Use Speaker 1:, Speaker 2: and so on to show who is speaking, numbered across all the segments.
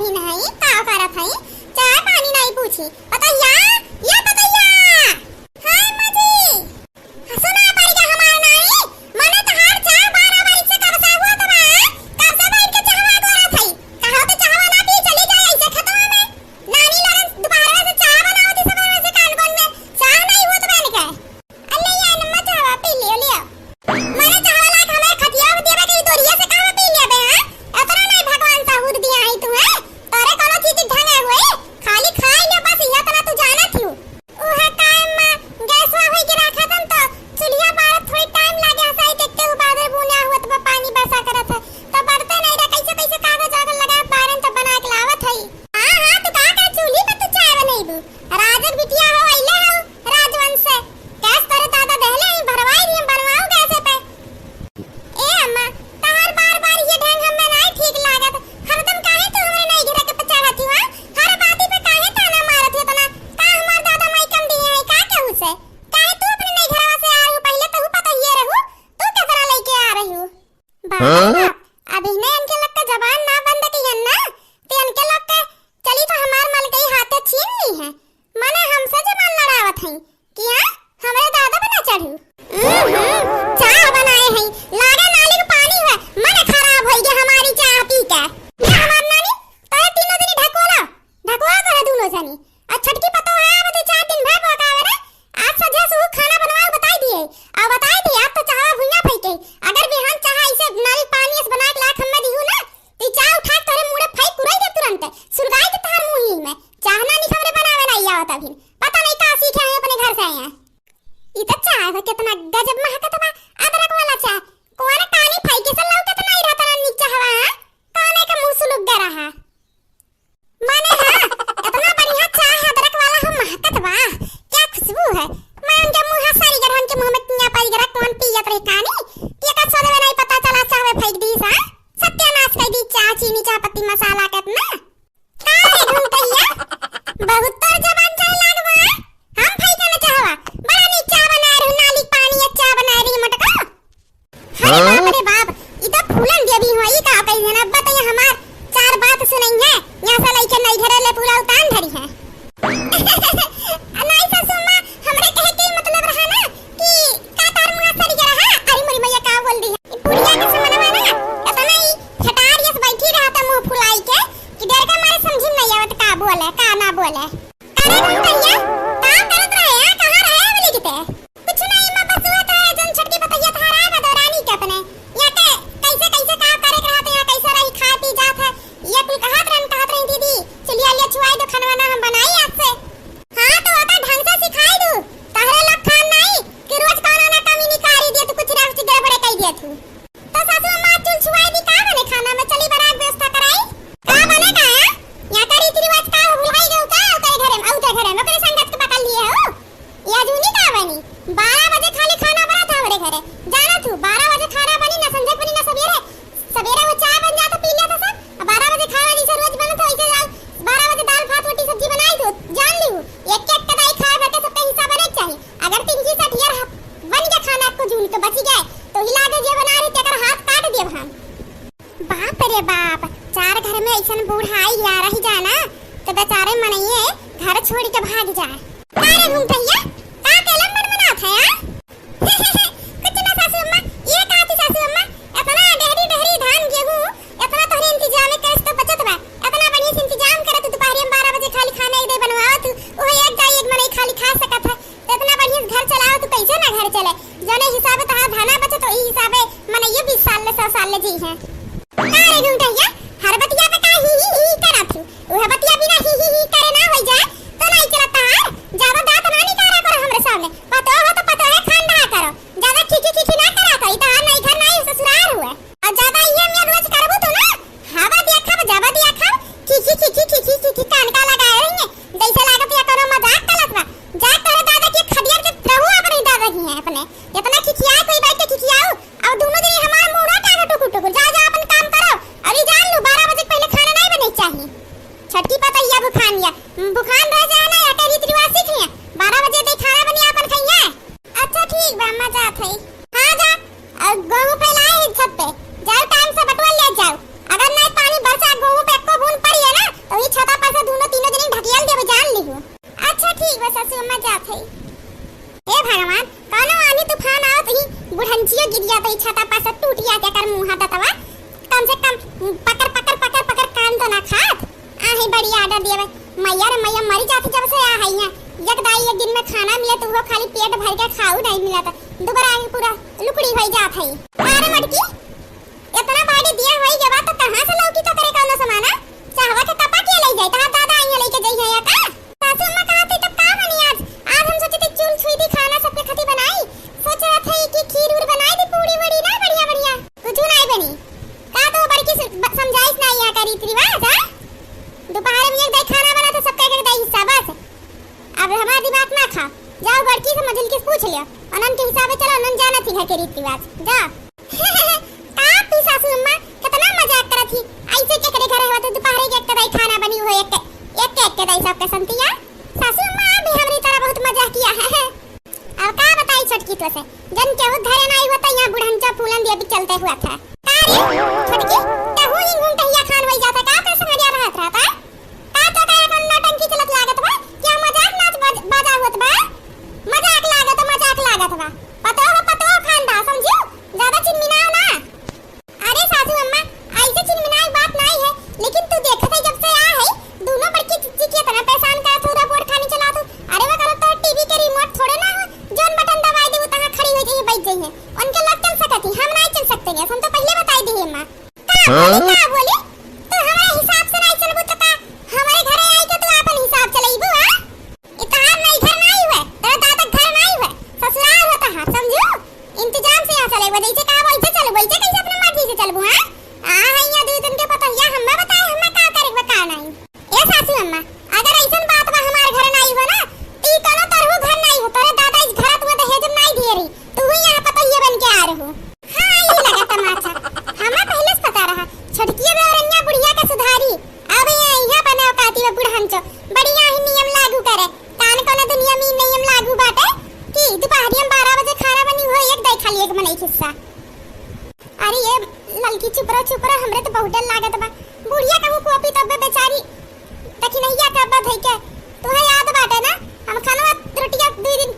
Speaker 1: भी नहीं का करत हई चाय पानी नहीं पूछी बताइया या बताइया हाय मजी सुना पड़ेगा हमार नहीं मने तहार चाय 12 बजे से कब से हुआ तो कब से बैठ के चाहवा करत हई कहो तो चाहवा ना पी चली जाए ऐसे खत्म में नानी लगन दोबारा से चाय बनावती सब में से कान कोन में चाय नहीं हुआ तो मैंने कहा अल्ले ये नम्मा चाहवा पी लियो लियो मने चाहवा लाग हमें खटिया देबे के दोरिया से कहां पी लिया बे हां अतना नहीं भगवान साहुद दिया है तू है तोरे कोनो चीज ढंगे हुए खाली खाई ले बस इतना तना तू जाना थी ओहे टाइम में गैसवा होई के रखा तन तो चुलिया बार थोड़ी टाइम लागे हसाई देखते हो बादर बुनिया हुआ तो पानी बरसा करत है तो बढ़ते नहीं रे कैसे कैसे कागज आगल लगा बारन तो बना के लावत है हां हां तू का कर चूल्ही पे तू चाय बनईबू राजन बिटिया हो आइले हो राजवंश से गैस तोरे दादा दहले ही भरवाई दी बनवाओ गैस पे ए अम्मा तहार बार-बार ये ढंग हमें नहीं ठीक लागत हरदम काहे तू हमरे नहीं गिरा के पचावती हुआ हर बाती पे काहे ताना मारत है तना का हमार दादा माई कम दिए है का कहू से काहे तू अपने नहीं घरवा से आ रहू पहले तो पता ही रहू तू केकरा लेके आ रही हो बाप अभी ने इनके लोग का जबान ना बंद कियन ना ते इनके लोग के चली तो हमार मल गई हाथे छीन ली है माने हमसे जबान लड़ावत है कि हां हमरे दादा बना चढ़ू चाय बनाए हैं लागे नाली में पानी है मन खराब होई गया हमारी चाय पी के ये हमार नानी तोरे तीनों दिन ढकवा कर दोनों जनी आ छटकी पतो है अब ते 4 दिन भर पकावे रे आज सजे से खाना बनवाओ बताई दिए आ बताई दिए अब तो चाय भुइया फेंके अगर बिहान चाय ऐसे नाली पानी से बना के लाख हमें दिहु ना ती चाय उठा के तोरे मुंह फेंक कुराई दे तुरंत सुरगाई के तार मुंह ही में चाय ना नहीं हमरे बनावे नहीं आवत अभी पता नहीं का सीखे हैं अपने घर से आए हैं ई तो चाय है कितना गजब महकत बा अदरक वाला चाय कोने पानी फेंके से लौकत नहीं रहता ना नीचे हवा काने का मुंह सुलग गया रहा माने हां इतना बढ़िया चाय है अदरक वाला हम महकत बा क्या खुशबू है मैं उनके मुंह सारी गरहन के मुंह में किया पाई गरा कौन पियत रही कानी ये का सोदे में नहीं पता चला चाय में फेंक दी सा सत्यानाश कर दी चाय चीनी चाय पत्ती मसाला कितना काहे घूमतैया बहुत तो जबान चाय लागवा हम फेंके न चाहवा बड़ा नहीं चाय बना रही नाली पानी चाय बना रही मटका हाय बाप रे बाप ई तो फूलन देवी होई का कहि जना बताइए हमार चार बात सुनई है यहां से लेके नहीं घरे ले पूरा उतान धरी है नहीं सासू मां हमरे कहे के मतलब रहा ना कि का तार मुंह सरी गया रहा अरे मोरी मैया का बोल दी है बुढ़िया के समनवा ना इतना ही छटारिया से बैठी रहा था मुंह फुलाई के कि डर के मारे समझ नहीं आवत का बोले का ना बोले अरे भैया काम करत रहे कहां रहे बोले किते कुछ नहीं मां बस हुआ था जन छटकी बताइए थारा है दौरानी के अपने या के कैसे कैसे काम करे रहा था या कैसे रही खा पी जात है ये कुल कहत रही दीदी चलिए ले छुआई दो खाना हम बनाई आज से हां तो आता ढंग से सिखाई दू तहरे लग खान नहीं कि रोज खाना ना कमी निकारी दे तो कुछ रात से गड़बड़े कह दिया तू तो सासू मां चुल छुआई दी का बने खाना में चली बरात व्यवस्था कराई का बने का या का रीति रिवाज का भुलाई गयो का तेरे घरे में औते घरे में अपने संगत के पकड़ लिए हो या जूनी का बनी 12 बजे खाली खाना बना था हमारे घरे जाना तू 12 बजे खाना बनी ना संजय बनी ना सवेरे सवेरे वो चाय बन जाता पी लिया था सब 12 बजे खाना नहीं से रोज बना तो ऐसे जाओ 12 बजे दाल भात रोटी सब्जी बनाई दो जान ली एक एक कदाई खाए बैठे सब पे हिस्सा बने चाहिए अगर 360 यार बन गया खाना आपको जून तो बच गए तो हिला दे जे बना रही तेकर हाथ काट दे हम बाप रे बाप चार घर में ऐसन बूढ़ाई या रही जाना तो बेचारे मनइए घर छोड़ के भाग जाए अरे घूमतैया का केलन मन मना था यार कुछ ना सासू अम्मा ये कहती सासू अम्मा इतना डहरी धान गेहूं इतना तोहरे इंतजाम कर तो बचत बा इतना बढ़िया से इंतजाम करे तू दोपहर में 12 बजे खाली खाना एक दे बनवाओ तू ओ एक जाई एक मने खाली खा सकत है तो इतना बढ़िया घर चलाओ तू कैसे ना घर चले जने हिसाब तहां धाना बचे तो ई हिसाबे मने ये 20 साल ले 100 साल ले जी है अरे घूमतैया हर बतिया पे का ही करा थू ओह बतिया बिना ही करे ना हो जाए तो नहीं चलता है ज्यादा दांत ना निकाला करो हमरे सामने पता हो तो पता है खान ना करो ज्यादा खिखी ना करा करी तो नहीं घर नहीं ससुराल हुआ और ज्यादा ये मैं रोज करबो तो ना हवा दिया खा जावा दिया खा खिखी कान का लगाए रहेंगे जैसे लागत या करो मजाक करत बा जा करे दादा के खदिया के प्रभु अपने दादा ही है अपने इतना खिखिया कोई बैठ के खिखियाओ और दोनों दिन हमारा मुंह टाटा टुकुट जा अपन काम करो अभी जान लो 12 बजे पहले खाना नहीं बने चाहिए छटकी पता या बुखान रह जाना या के रीति रिवाज सीख लिया 12 बजे तक खाना बनिया अपन खइया अच्छा ठीक बा अम्मा जात है हां जा और गेहूं पे लाए छत पे जाओ टाइम से बटवा ले जाओ अगर नहीं पानी बरसा गेहूं पे को बूंद पड़ी है ना कम से कम पकड़ पकड़ पकड़ पकड़ कान तो ना खात। आहे बड़ी आर्डर दिए मैया रे मैया मरी जाती जब से आ है यकदाई एक दिन में खाना मिले तो वो खाली पेट भर के खाऊ नहीं मिला था दोबारा आके पूरा लुकड़ी भई जात है। अरे मटकी इतना बाड़ी दिया होई के बात तो कहां से लौकी तो करे कौनो समाना चाहवा के तपा के ले जाए ता दादा आई लेके जाई है का सासू मां कहती तो का बनी आज हम सोचे थे चूल छुई दी खाना सबके खती बनाई सोच रहा था कि खीर उर बनाई दी पूरी बड़ी ना बढ़िया बढ़िया कुछ नहीं बनी का तो बड़की समझाइस नहीं या का रीत रिवाज हां दोपहर में एक दाई खाना बना तो सबका एक दाई हिस्सा बस अब हमारा दिमाग ना खा जाओ बड़की से मजल के पूछ लियो अनन के हिसाब से चलो अनन जाना थी घर के रीत रिवाज जा आप सासू अम्मा कितना मजाक करत थी ऐसे के करे घरे होते दोपहर के एक दाई खाना बनी हो एक दाई सबके संतिया सासू अम्मा भी हमरी तरह बहुत मजाक किया है। अब का बताई छोटकी तो से जन के हो घरे नहीं होता यहां बुढ़ंचा फूलन दिया भी चलते हुआ था अरे छोटकी ते हुई घूम कहिया खान होई जाता का तो समझ आ रहा था का तो तेरे को नौटंकी चलत लागत बा क्या मजाक नाच बाजा होत बा मजाक लागत बा पतो खान दा समझियो ज्यादा चिनमिनाओ ना। अरे सासू अम्मा ऐसे चिनमिनाई बात नहीं है लेकिन तू देखत है जब से आ है दोनों बड़की चिच्ची की तरह परेशान का थोड़ा बोर्ड खाने चला तू अरे वो करो तो टीवी के रिमोट थोड़े ना जोन बटन दबाई दे वो तहां खड़ी हो जाई बैठ जाई है उनके लग चल सकती हम नहीं चल सकते हैं हम तो पहले बताई दी है मां का बोली तो हमारे हिसाब से नहीं चलबो तो का हमारे घरे आई के तू अपन हिसाब चलेबो हां इतहार नहीं घर नहीं हुए तेरा दादा घर नहीं हुए ससुराल होता है समझो इंतजाम से आ चलेबो जैसे का वैसे चलबो वैसे कैसे अपने मर्जी से चलबो हां आ हैया दू दिन के पता या हमें बताए हमें का करे का नहीं ए सासू अम्मा अगर ऐसन बात बा हमार घर नहीं हो ना ती कोनो तरहु घर नहीं हो तोरे दादा इस घर में दहेज नहीं दिए रही तू ही यहां पता ये बन के आ रहो हां ये लगा तमाचा हमें पहले से पता रहा छोटकी बेरन्या बुढ़िया का सुधारी अब यहां बने औकाती में बुढ़हंचो बढ़िया ही नियम लागू करे कान कोनो दुनिया में नियम लागू बाटे कि दोपहर में 12 बजे खाना बनी हो एक दाई खाली एक मनई खिस्सा। अरे ये ललकी चुप रहो हमरे तो बहुत डर लागत बा बुढ़िया कहू कोपी तब बेचारी देखी नहीं या का बात है के तोहे याद बाटे ना हम खाना रोटियां दो दिन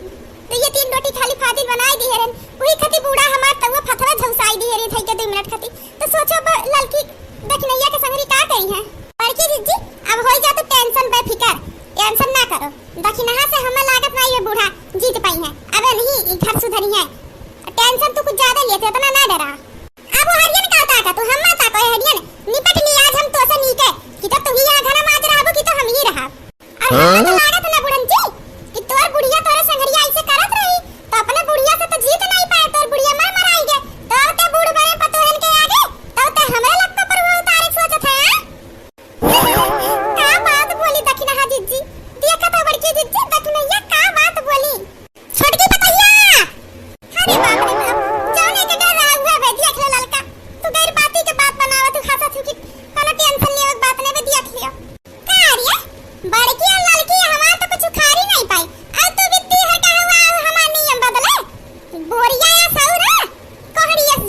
Speaker 1: तो ये 3 रोटी खाली फातिल बनाई दी हेरन वही खती बूढ़ा हमार तब फथवा झौसाई दी हेरी थई के 2 मिनट खती तो सोचो ललकी देखी नहीं या के संगरी का करी है बड़की जीजी अब होई जा तो टेंशन बेफिकर टेंशन ना करो देखी नहा से हमें लागत नहीं है बूढ़ा जीत पाई है अब नहीं घर सुधरी है टेंशन तो कुछ ज्यादा लेते इतना ना डरा अब हरियन का आता तू हम माता को हरियन निपट ली आज हम तो से नीके कि तो तू ही यहां घर में आज रहबो कि तो हम ही रहा और लागत ना बुढ़न जी कि तोर बुढ़िया तोरे संगरिया ऐसे करत रही तो अपने बुढ़िया से तो जीत नहीं पाए तोर बुढ़िया मर मराई गे तो ते बूढ़ बड़े पतोहन के आगे तो ते हमरे लक पर वो उतारे सोचत है का बात बोली दखिना हाजी जी देखा तो बड़की जीजी दखिना या का बात बोली छोटकी बताइया अरे बाप रे बाप जाने के डर रहा हुआ है देख ले ललका तू गैर बाती के बात बनावा तू खाता थू कि कोनो टेंशन ले बात ने भी देख लियो का रे बड़की और ललकी हमार तो कुछ खारी नहीं पाई अब तू बित्ती है का हुआ हमार नियम बदले बोरिया या सौरा कोहड़ी जन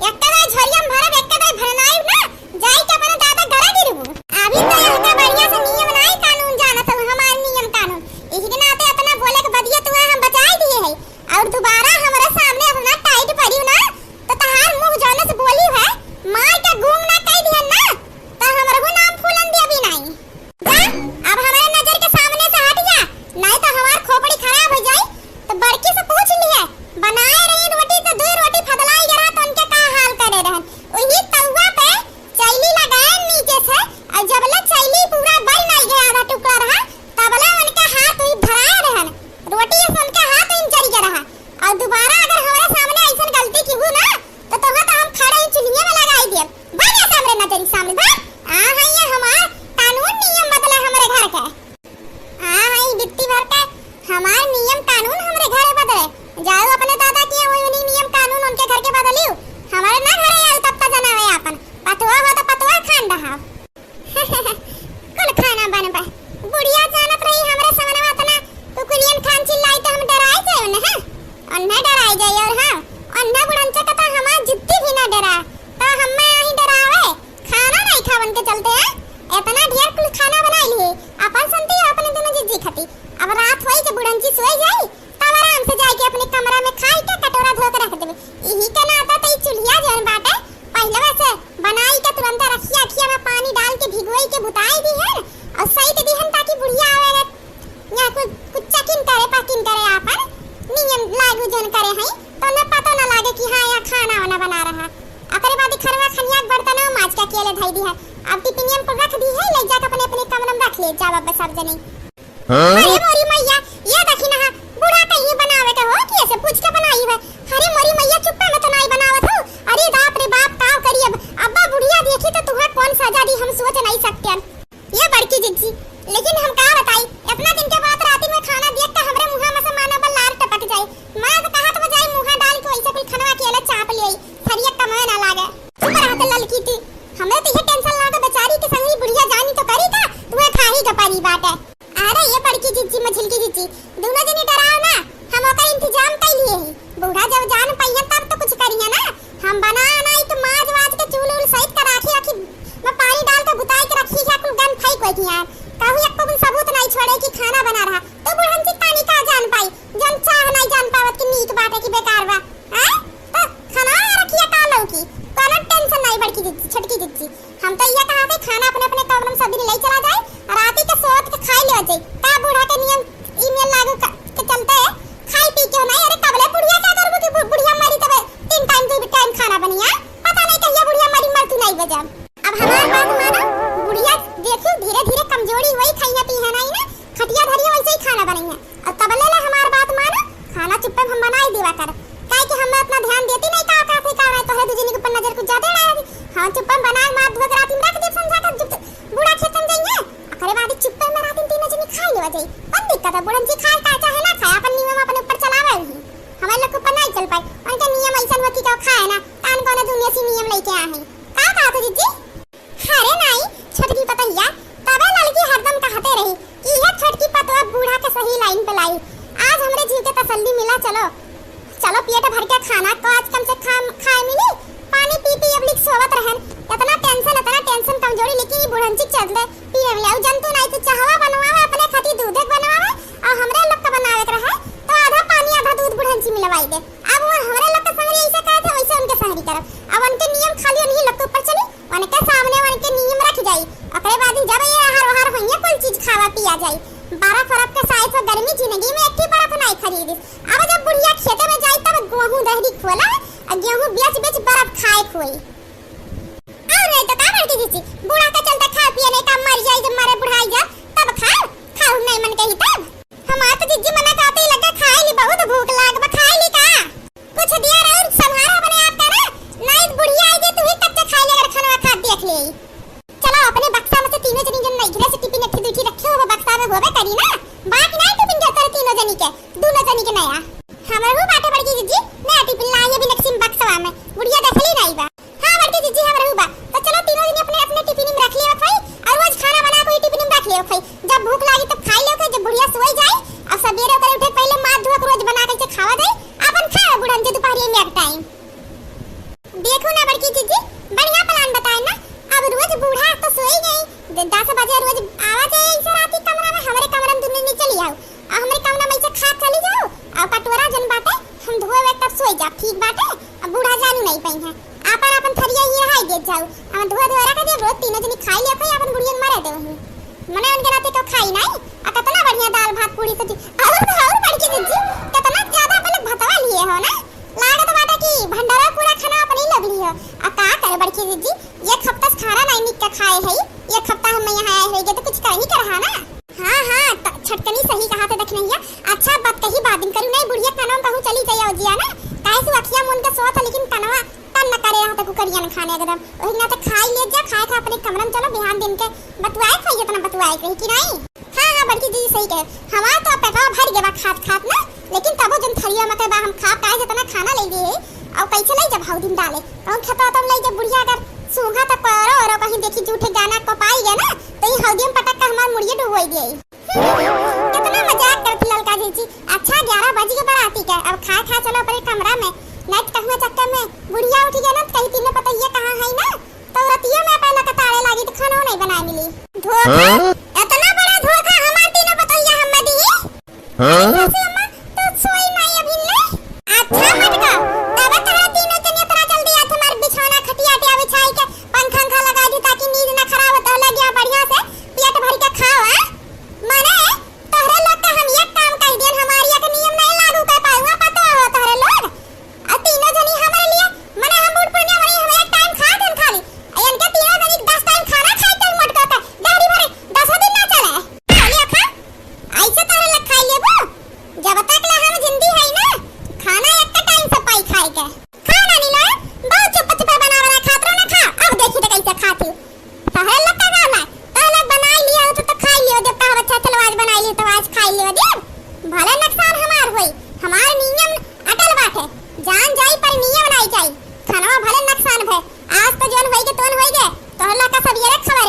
Speaker 1: एकदा झरिया भरब एकदा भरनाई ना जाई के अपने दादा गरा गिरबू अभी तो यहां बढ़िया से नियम नहीं कानून जानत हो हमार नियम कानून इही के नाते अपना बोले के बदिया तू हम बचाई दिए है और दोबारा हमारे सामने अपना टाइट पड़ी ना तो तहार मुंह जाने से बोली है मार के घूम ना कह दिया ना तो हमर को नाम फूलन दे भी नहीं जा अब हमारे नजर के सामने से हट जा नहीं तो हमार खोपड़ी खराब हो जाए तो बड़की से पूछ लिए बनाए रही रोटी तो 2 रोटी फदलाई जरा तो उनके का हाल करे रहन वही तवा पे चैली लगाए नीचे से और जबले चैली पूरा बल नहीं गया आधा टुकड़ा रहा तबले उनके हाथ ही धराए रहन रोटी से उनके हाथ ही चढ़ गया रहा और दोबारा अगर हमारे सामने ऐसा गलती की हो ना तो हम खड़े ही चुलिए में लगाई दिए बढ़िया सामने नजर सामने भाई आ है ये हमार कानून नियम बदला हमारे घर का आ है बित्ती भर के हमार नियम कानून हमारे घर बदले जाओ अपने दादा किए हुए उन्हीं नियम कानून उनके घर के बदलियो हमारे ना घरे आल तब तक जनावे अपन पतवा हो तो पतवा खान रहा कुल खाना बनबा बुढ़िया जानत रही हमरे सामने वातना तो कुलियन खान चिल्लाई तो हम डराए जाए ना अन्ना डराई जाए और हां अन्ना बुढ़ंचा का तो हमार जिद्दी भी ना डरा तो हमें ही डरावे खाना नहीं खावन के चलते हैं इतना ढेर कुल खाना बनाई लिए अपन संती अपने दोनों जिज्जी खाती अब रात होई के बुढ़ंची सोई जाई तब आराम से जाके अपने कमरा में खाई के कटोरा धो के रख देबे यही के नाता तो चुलिया जन बाटे पहले वैसे बनाई ले धाई दी है। अब टिफिनियम पर रख दी है, ले जाकर अपने अपने कमरे में रख ले जा वापस सब जने। अरे मोरी मैया ये देखी ना बूढ़ा कहीं बनावे के हो कि ऐसे पूछ के बनाई है। अरे मोरी मैया चुप पे मत नहीं बनावत हो। अरे बाप रे बाप का करिए अब्बा बुढ़िया देखी तो तुम्हें कौन सजा दी हम सोच नहीं सकते। ये बड़की जिज्जी लेकिन हम का बताई इतना दिन के बाद रात में खाना देख के हमरे मुंह में से मानो बल लार टपक जाए। मैं तो कहत बजाय मुंह डाल के ऐसे कुल खनवा के ले चाप ले सरिया कमाए ना लागे। चुप रहत ललकी थी हमें तो ये टेंशन लागे बेचारी के संगी बुढ़िया जानी तो करी का तुम्हें खाही का पारी बात है। अरे ये बड़की जिज्जी मछली की जिज्जी दोनों जने डराओ ना हम ओका इंतजाम कर लिए हैं। बूढ़ा जब जान पाइए तब तो कुछ करिए ना। हम बना नहीं तो माज वाज के चूल उल सहित कर राखी राखी मैं पानी डाल के बुताई के रखी क्या कुल गन फाई कोई यार कहू एक को सबूत नहीं छोड़े कि खाना बना रहा तो बुढ़न से तानी का जान पाई जन चाह नहीं जान पावत कि नीक बात है कि बेकार बा हैं तो खाना रखिए का लो की कोनो टेंशन नहीं बड़की जिज्जी छोटकी जिज्जी। हम तो ये कहा थे खाना अपने अपने कमरे में सब दिन ले चला जाए और रात के सोत के खाई ले जाए का बूढ़ा के नियम ईमेल लागू के चलते है खाई पी के नहीं। अरे कबले बुढ़िया क्या करबो कि बुढ़िया मरी तबे 3 टाइम 2 टाइम खाना बनिया पता नहीं कहिया बुढ़िया मरी मर तू नहीं बजा। अब हमार बात मानो बुढ़िया देखियो धीरे धीरे कमजोरी वही खाइया पी है नहीं ना खटिया धरिया वैसे ही खाना बनेंगे और तबले ले हमार बात मानो खाना चुप्पे हम बनाई देवा कर काहे कि हम अपना ध्यान देती नहीं का का है तो है दूसरे के ऊपर नजर कुछ ज्यादा डाल दी। हां चुप्पे बना मार धो के रात में रख दे समझा कर बूढ़ा खेतन जाइए अरे बाद चुप्पे में रात में तीनों जने खा लेवा जाई कौन दिक्कत है बुढ़न जी खाए का चाहे ना खाए अपन नियम अपन ऊपर चलावे ही हमारे लोग ऊपर नहीं चल पाए उनके नियम ऐसा होती का खाए ना तान कोने दुनिया से नियम लेके आए हैं का कहा तो जीजी। अरे नहीं छोटकी पतैया तबे लड़की हरदम कहते रही कि यह छोटकी पतवा बूढ़ा के सही लाइन पे लाई। आज हमरे जीव के तसल्ली मिला चलो चलो पेट भर के खाना को आज कम से खाए मिली पानी पी पी अब लिख सोवत रहन इतना टेंशन कमजोरी लेकिन ये बुढ़न चिक चलते पिए ले जंतु नहीं तो चाहवा बनवावे अपने खाती दूध एक बनवावे और हमरे लोग का बनावे के रहे तो आधा पानी आधा दूध बुढ़न ची मिलवाई दे। अब वो हमरे लोग का संगरी ऐसे कहते वैसे उनके संगरी करब अब उनके नियम खाली उन्हीं लोग के ऊपर चली उनके सामने उनके नियम रख जाई ओकरे बाद जब ये आहार होइए कोई चीज खावा पिया जाई 12 फरक के साइज से गर्मी जिंदगी में एक ही बर्फ नहीं खरीदी। अब जब बुढ़िया खेते में जाई तब गेहूं दहरी खोला और गेहूं बेच बर्फ खाए खोई और नहीं तो का बड़की जीजी बूढ़ा का चलता खा पिए नहीं का मर जाए जब मारे बुढ़ाई जा तब खाओ नहीं मन कही तब हमार तो जीजी मना कहते ही लगा खाए ली बहुत भूख लाग बा खाए ली का कुछ दिया और संहारा बने आप का ना नहीं बुढ़िया आई जे तू ही कच्चे खाए ले अगर खाना खा देख ले चलो अपने बक्सा में से तीनों जनी जन नहीं घिरे से टिफिन एक दूठी रखे हो बक्सा में होवे करी ना बात नहीं टिफिन के तर तीनों जनी के दोनों जनी के नया हमर हो बाटे बड़की जीजी नया टिफिन लाए भी नक्सिम बक्सा में बुढ़िया देखली नहीं बा। हां बड़की जीजी हमर हो बा तो चलो तीनों जनी अपने अपने टिफिन में रख लियो खाई और रोज खाना बना के टिफिन में रख लियो खाई जब भूख लागी तब खाई लियो जब बुढ़िया सोई जाए और सवेरे करे उठे पहले माथ धो के रोज बना के खावा दे अपन खाओ बुढ़न जे दोपहर में एक टाइम देखो ना बड़की जीजी बढ़िया प्लान बताए ना। अब रोज बूढ़ा तो सोई गई 10 बजे रोज आवाज है ऐसे रात के कमरा में हमारे कमरा में दुनिया नहीं चली आओ और हमारे कमरा में ऐसे खा चली जाओ और पटोरा जन बाटे हम धोए तब सोई जा ठीक बाटे अब बूढ़ा जानू नहीं पई है आपन अपन थरिया ही रहाई दे जाओ हम धोए रख दे रोज तीनों जनी खाई ले खाई अपन बुढ़िया मारे दे मने उनके रात को खाई नहीं आ कितना बढ़िया दाल भात पूरी सब्जी और बड़की जीजी कितना ज्यादा अपन भतवा लिए हो ना लागत बाटे की भंडारा पूरा खाना अपन ही लग लियो आ का करे बड़की जीजी एक हफ्ता खाना नहीं निक के खाए है एक हफ्ता हम यहां आए है तो कुछ कर ही कर रहा ना। हां छटकनी सही कहा थे देखने हिया अच्छा बात कही बात करू नहीं बुढ़िया खाना कहूं चली जाइयो जिया ना काहे से अखिया मन के सोत लेकिन कनवा तन न करे रहा तो करियन खाने एकदम ओही ना तो खाई ले जा खाए खा अपने कमरा में चलो बिहान दिन के बतुआए खाइए तना बतुआए कही कि नहीं। हां बड़की जीजी सही कहे हमार तो पेटवा भर गया खात ना लेकिन तबो जन थरिया में के बा हम खा काहे जितना खाना ले दिए और कैसे ले जब हाउ दिन डाले और खता तब ले जब बुढ़िया अगर सूंघा तक करो और कहीं देखी झूठे गाना को पाई गया ना तो ये हल्दी में पटक कर हमार मुड़िए डुबोई दिए कितना मजाक करती ललका जीजी। अच्छा 11 बजे के बाराती का अब खा चलो अपने कमरा में नेट कहवा चक्कर में बुढ़िया उठ गया ना कहीं तीनों पता ये कहां है ना तो रतिया में पहले कतारे लागी तो खाना नहीं बना मिली धोखा इतना बड़ा धोखा हमार तीनों पता ये हम दी हां तो सोई नहीं अभी ले अच्छा मटका तब तक तीनों जने इतना जल्दी आ तुम्हारे बिछौना खटिया पे बिछाई के पंखा लगा दी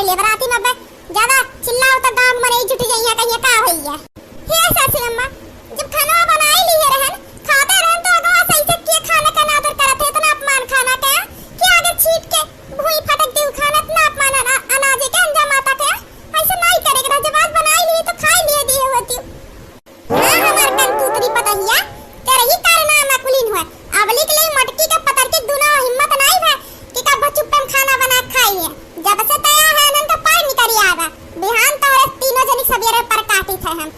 Speaker 1: ले बराती में ज्यादा चिल्लाओ तो गांव में नहीं जुट जाइए कहीं का होइया। हे सासू अम्मा जब खाना बनाई लिए रहन खाते रहन तो अगवा सही से के खाने का नादर करत है इतना अपमान खाना के आगे छीट के भूई फटक दे खाना इतना अपमान अनाज के अंजाम आता के ऐसे नहीं करेगा जब आज बनाई ली तो खाई लिए दी होती। हां हमार कन तूतरी पतहिया तेरे ही कारनामा कुलीन हुआ अबली के लिए मटकी का पतर के दुना हिम्मत नहीं है कि का बचुप में खाना बना खाई है जब से तैयार है नन तो पार निकल आवा बिहान तो तीनों जनी सवेरे पर काटी थे हम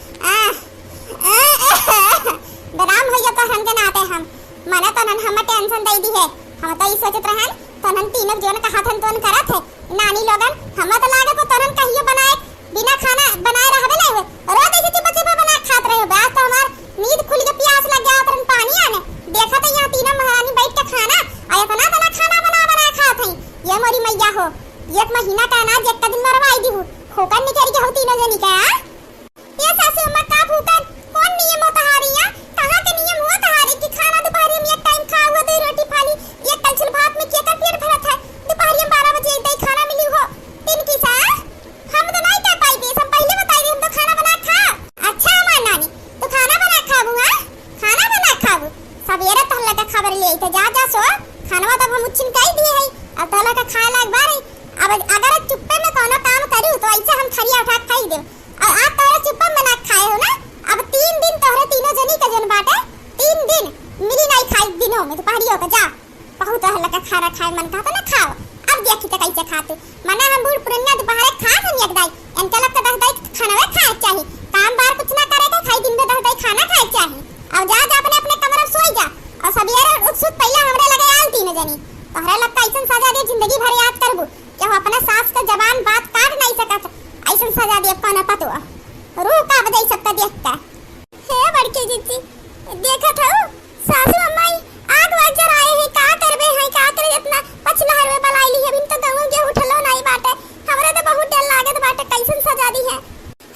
Speaker 1: बराम होइया तो हम जनाते हम मने तो नन हम टेंशन दे दी है हम तो ई सोचत रहन तो नन तीनों जोन का हाथन तोन करत है नानी लोगन हम तो लागे को तोरन कहियो बनाए बिना खाना बनाए रहबे नहीं हो रोज ऐसे चुप चुप बना खात रहे बस तो हमार नींद खुल के प्यास लग गया तरन पानी आने देखा तो यहां तीनों महारानी बैठ के खाना और इतना तना खाना बना खात है ये मोरी मैया हो एक महीना का अनाज एक दिन मरवाई दी हूं खोकर निकल के हो तीनों जनी का ये सासू अम्मा का भूकन कौन नियम होता हारिया कहां के नियम हुआ तहारी कि खाना दोपहर में एक टाइम खा हुआ दो रोटी फाली एक कलछुल भात में के का पेट भरत है दोपहर में 12 बजे एक खाना मिली हो तीन की सा हम तो नहीं कह पाई थी सब पहले बताई थी हम तो खाना बना खा अच्छा हमार नानी तो खाना बना खाबू हां खाना बना खाबू सवेरे तहला का खबर ले तो जा सो खाना तब हम उछिन कह दिए है अब तहला का खाए लाग बारे अब अगर चुप्पे में कोनो काम करू तो ऐसे हम खरिया उठा खाई दे और आज तोरे चुप्पा में ना खाए हो ना अब 3 दिन तोरे तीनों जनी का जन बाटे 3 दिन मिली नहीं खाई दिनों में तो पहाड़ियों पे जा बहुत हल्ला का खाना खाए मन का तो ना खाओ अब देखी तो कैसे खाते मना हम बूढ़ पुरनिया दोपहर खा हम एक दाई इनका लगता 10 दाई खाना वे खाए चाहिए काम बार कुछ ना करे तो खाई दिन में 10 दाई खाना खाए चाहिए अब जा अपने अपने कमरे में सोई जा और सवेरे उत्सुक पहले हमरे लगे आल तीनों जनी तोहरा लगता ऐसन सजा दे जिंदगी भर याद करबू कि हम अपना सास का जबान बात काट नहीं सकत ऐसन सजा दे पाना पतो रूह का बदई सबका देखता हे बड़के जीती देखत हो सासू अम्मा आग वाग जराए है का करबे है का करे इतना पछलहर में बलाई ली है बिन तो गांव के उठलो नहीं बाटे हमरे तो बहुत डर लागत बाटे कैसन सजा दी है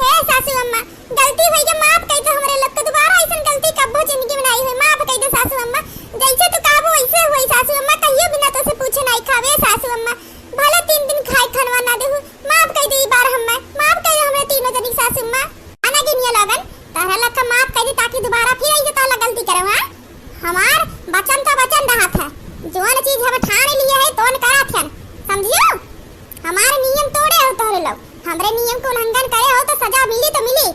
Speaker 1: हे सासू अम्मा गलती भई के माफ कह दे हमरे लोग के दोबारा ऐसन गलती कबो जिंदगी में नहीं हुई माफ कह दे सासू अम्मा जैसे तू काबू वैसे हुई सासू अम्मा कहियो बिना तो से पूछे नहीं खावे सासू अम्मा भले 3 दिन खाए खनवा ना देहु माफ कह दे ई बार हम माफ कह दे हमरे तीनों जनी सासू अम्मा आना गिनिया लगन तारा लखा माफ कह दे ताकि दोबारा फिर ऐसे ताला गलती करो हां हमार बचन तो बचन रहा था जोन चीज हम ठान लिए है तोन करा थन समझियो हमारे नियम तोड़े हो तोरे लोग हमरे नियम को उल्लंघन करे हो तो सजा मिली तो मिली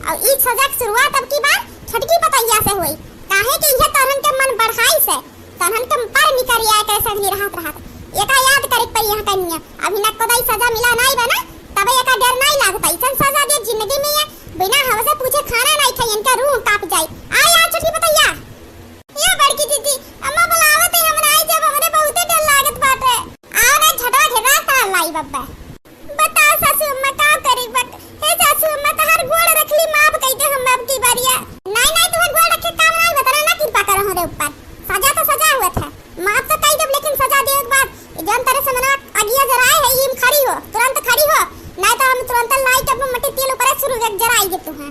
Speaker 1: और ई सजा की शुरुआत अब की बार छटकी पतैया से हुई काहे कि यह तोरन के मन बढ़ाई से तोरन के पर निकल आए कैसे भी रहत एका याद करे पर यहां का नियम अभी ना कोई सजा मिला नहीं बना तब एका डर नहीं लागता ऐसा सजा दे जिंदगी में ये बिना हमसे पूछे खाना नहीं खाई इनका रूह कांप जाए आ यार छटकी पतैया ये बड़की दीदी अम्मा बुलावत है हमरा आई जब हमरे बहुत डर लागत बाटे आओ ना झटा घेरा ता लाई बब्बा बता सासू अम्मा का करी बट हे सासू अम्मा तहर गोड़ रखली माफ कह दे हम अब की बारिया नहीं तुम्हारे गोड़ रखे काम नहीं बताना ना कृपा करो हमरे ऊपर सजा तो सजा हुआ था माफ तो कह दे लेकिन सजा दे एक बार जन तरह से मना अगिया जराए है ये खड़ी हो तुरंत खड़ी हो नहीं तो हम तुरंत लाइट अब मट्टी तेल ऊपर शुरू कर जराई दे तू हां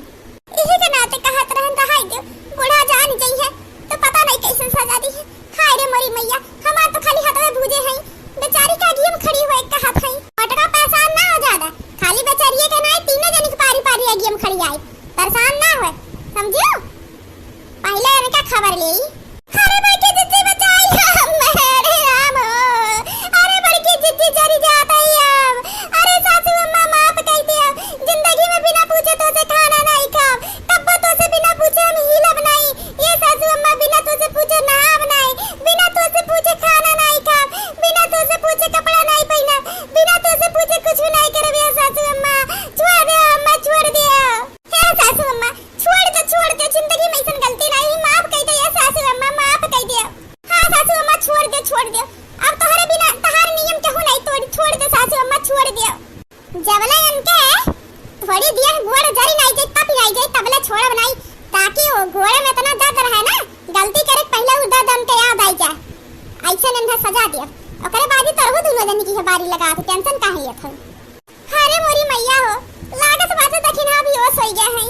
Speaker 1: इसी के नाते कहत रहन तो हाय दे बूढ़ा जान गई है तो पता नहीं कैसे सजा दी है हाय रे मोरी मैया हमार तो खाली हाथ में भूजे हैं बेचारी का अगिया में खड़ी हो एक का हाथ है मटका परेशान ना हो ज्यादा खाली बेचारी के नहीं तीनों जन की पारी पारी अगिया में खड़ी आई परेशान ना हो समझियो पहले इनका खबर ले अरे बेटी जिद्दी बचाई मेरे राम अरे बड़की जिद्दी चली जाता है अरे सासू अम्मा माफ कह दिया जिंदगी में बिना पूछे तो से खाना नहीं खाओ तब तो से बिना पूछे हम हिलब नहीं ये सासू अम्मा बिना तो से पूछे नहाव नहीं बिना तो से पूछे खाना नहीं खाओ बिना तो से पूछे कपड़ा नहीं पहना बिना तो से पूछे कुछ नहीं करबे सासू अम्मा छोड़ दे अम्मा छोड़ दे हे सासू अम्मा छोड़ दे जिंदगी में ऐसी गलती नहीं माफ कह दे सासू अम्मा माफ कह दे हां सासू अम्मा छोड़ दे अब तोहरे बिना तहार नियम केहू नहीं तोड़ छोड़ दे सासू अम्मा छोड़ दे जबले इनके थोड़ी दिया गोड़ जरी नहीं जाए तब पिलाई जाए तबले छोड़ब नहीं ताकि वो घोड़े में इतना दर्द रहे ना गलती करे पहले उदा दम के याद आई जाए ऐसे इन्हें सजा दिया ओकरे बाजी तरहु दोनों जन की बारी लगा के टेंशन काहे ये था अरे मोरी मैया हो लागत बात दखिना भी होश होई गया है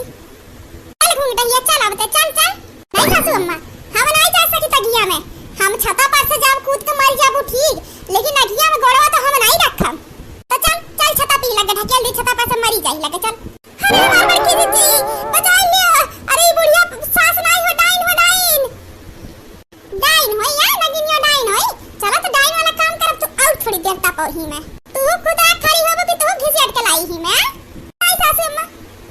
Speaker 1: चल घूम डहिया चल अब चल नहीं सासू अम्मा हम नहीं जा सकी तगिया में हम छता पर से जाब कूद के मर जाबू ठीक लेकिन अगिया में गोड़वा तो हम नहीं रखम तो चल छता रही लगे ढकेल दी छता पे से मरी जाई लगे चल। अरे हमार बड़की जीजी बचा लियो। अरे ई बुढ़िया सास नहीं हो डाइन हो डाइन। डाइन हो या नगिनियो डाइन होई। चलो तो डाइन वाला काम करब तू और थोड़ी देर तक ही में। तू खुद आ खड़ी होबो कि तू घिसियट के लाई ही में। आई सासू अम्मा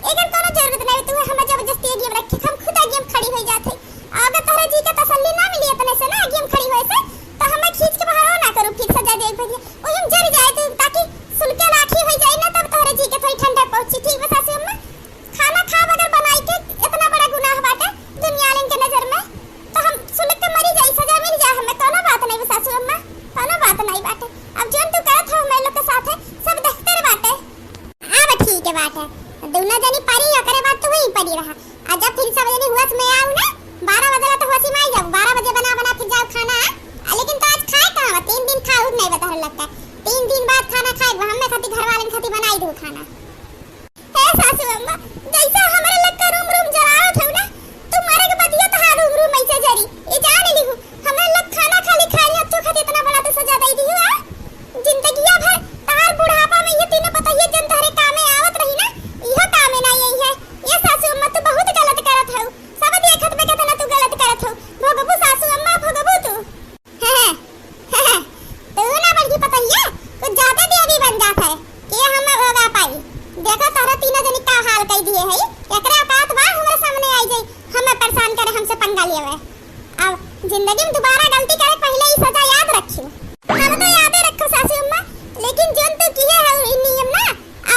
Speaker 1: एकर कोनो जरूरत नहीं तू हम जबरदस्ती गेम रखे हम खुद गेम खड़ी हो जाथे। अगर तोहरा जी के तसल्ली ना मिली अपने से ना गेम खड़ी होए से तो हमें खींच के बाहर ना करू फिर सजा दे भैया ओ हम जर जाए तो ताकि सुलके लाठी हो जाए ना तब तोहरा जी के थोड़ी ठंडा पहुंची ठीक है सासू अम्मा। खाना खा बगैर बनाई के इतना बड़ा गुनाह बाटे दुनिया वाले के नजर में तो हम सुलक के मरी जाई सजा मिल जाए हमें कोनो बात नहीं सासू अम्मा कोनो बात नहीं बाटे। अब जोन तू करत हो मैं लोग के साथ है सब देखते रे बाटे। अब ठीक है बाटे दोनों जनी पारी करे बात तो वही पड़ी रहा। आज जब फिर सब जनी हुआ मैं आऊं ना 12 बजे तो होशी में जाऊं 12 बजे बना फिर जाओ खाना। लेकिन तो आज खाए कहां 3 दिन खाऊं नहीं बता लगता 3 दिन बाद खाना खाए हम में खाती घर वाले खाती बनाई दो खाना। हे सासू अम्मा जैसा हमारे लग का रूम जरावत हो ना तुम्हारे के बदिया तो हां रूम ऐसे जरी ये जान ली हूं हमारे लग खाना खाली खाई अच्छो खाती इतना बड़ा तो सजा दई दी हुआ जिंदगिया भर तार बुढ़ापा में ये तीनों पता ये जन तारे कामे आवत रही ना यह कामे नहीं यही है। ये सासू अम्मा तू बहुत गलत करत हो सब देखत में कहता ना तू गलत करत हो भोगबू सासू अम्मा भोगबू तू। तू ना बल्कि पता ही है कुछ ज्यादा देवी बन जात है कि हम होगा पाई देखो तारा तीनों जनी का हाल कह दिए है एकरा औकात बा हमारे सामने आई जाई हमें परेशान करे हमसे पंगा लेवे। अब जिंदगी में दोबारा गलती करे पहले ही सजा याद रखियो हम तो याद रखो सासू अम्मा लेकिन जोन तो किए है नियम ना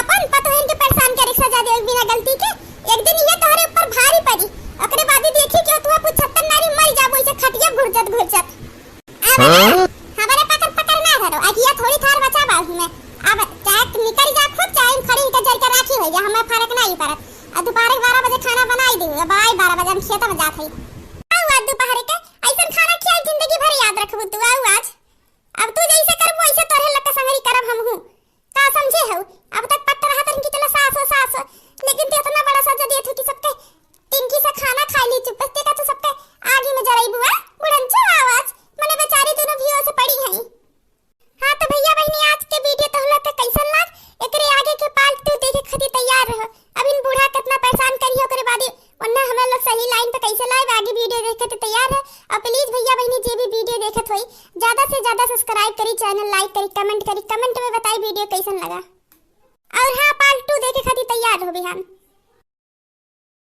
Speaker 1: अपन पतोहन के परेशान करे सजा दे बिना गलती के एक दिन ये तोहरे ऊपर भारी पड़ी ओकरे बाद देखी कि तू 75 नारी मर जाबो इसे खटिया घुरचत। अब हमारे पकड़ ना धरो आज ये थोड़ी थार बचा बाहु में अब चाहे निकल जा खुद चाहे खड़ी के जर के राखी हो जा हमें फर्क नहीं पड़त। अब दोपहर 12 बजे खाना बनाई दे अब आई 12 बजे हम खेत में जात हई आउ आज दोपहर के ऐसन खाना खिया जिंदगी भर याद रखबू तू आउ आज। अब तू जैसे करबो ऐसे तोरे लग के संगरी करब हम हूं का समझे हो। अब तक पट्ट रहा तन की चला सास लेकिन ते इतना बड़ा सजा दिए थे कि सबके तिनकी से खाना खा ली चुपते का तो सबके आगे में जराई बुआ बुढ़नचो आवाज मने बेचारी दोनों भी से पड़ी हैं। हां तो भैया बहनी आज के वीडियो तो हम लोग के कैसन लाग एकरे आगे के पार्ट 2 देखे खातिर तैयार रहो। अब इन बूढ़ा कितना परेशान करियो करे बाद वरना हम लोग सही लाइन पे कैसे लाइव आगे वीडियो देखे तो तैयार है। और प्लीज भैया बहनी जे भी वीडियो देखत होई ज्यादा से ज्यादा सब्सक्राइब करी चैनल लाइक करी कमेंट में बताई वीडियो कैसन लगा और हां पार्ट 2 देखे खातिर तैयार हो बिहान।